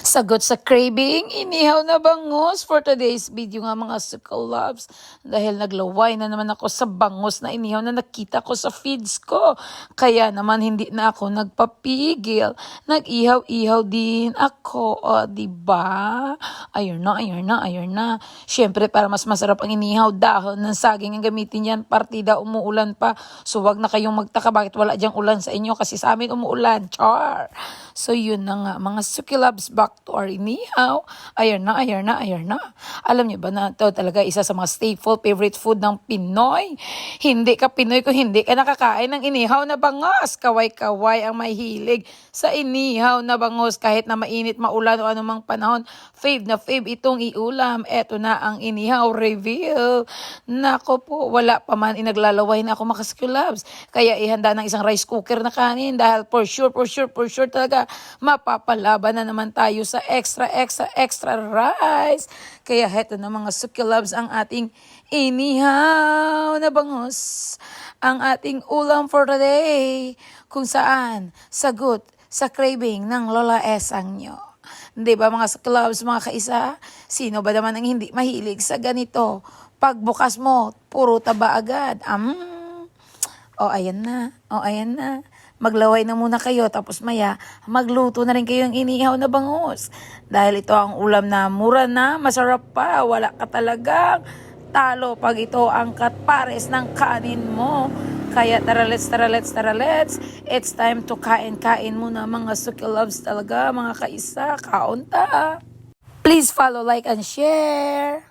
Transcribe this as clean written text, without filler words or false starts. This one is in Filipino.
Sagot sa craving, inihaw na bangus for today's video nga mga Suka Loves. Dahil naglaway na naman ako sa bangus na inihaw na nakita ko sa feeds ko. Kaya naman hindi na ako nagpapigil. Nag-ihaw-ihaw din ako. O, diba? Ayun na. Siyempre, para mas masarap ang inihaw, dahon ng saging ang gamitin yan. Partida, umuulan pa. So, wag na kayong magtaka bakit wala dyang ulan sa inyo. Kasi sa amin umuulan. Char! So, yun na nga mga Suki Loves, back to our inihaw. Ayun na. Alam niyo ba na ito talaga isa sa mga staple favorite food ng Pinoy? Hindi ka Pinoy kung hindi ka nakakain ng inihaw na bangus. Kaway-kaway ang mahilig sa inihaw na bangus kahit na mainit, maulan o anumang panahon. Fave na fave itong iulam. Eto na ang inihaw reveal. Nako po, wala pa man inaglalaway na ako mga Suki Loves. Kaya ihanda ng isang rice cooker na kanin dahil for sure talaga mapapalaban na naman tayo sa extra rice. Kaya heto na mga Suki Loves ang ating inihaw na bangus. Ang ating ulam for today. Kung saan sagot sa craving ng Lola Esang nyo. Di ba mga Suki Loves, mga kaisa? Sino ba naman ang hindi mahilig sa ganito? Pagbukas mo, puro taba agad. Ayan na. Maglaway na muna kayo tapos maya magluto na rin kayo ng inihaw na bangus. Dahil ito ang ulam na mura na, masarap pa, wala ka talagang talo pag ito ang katpares ng kanin mo. Kaya tara let's. It's time to kain muna mga Suki Loves talaga, mga kaisa, kaunta. Please follow, like, and share.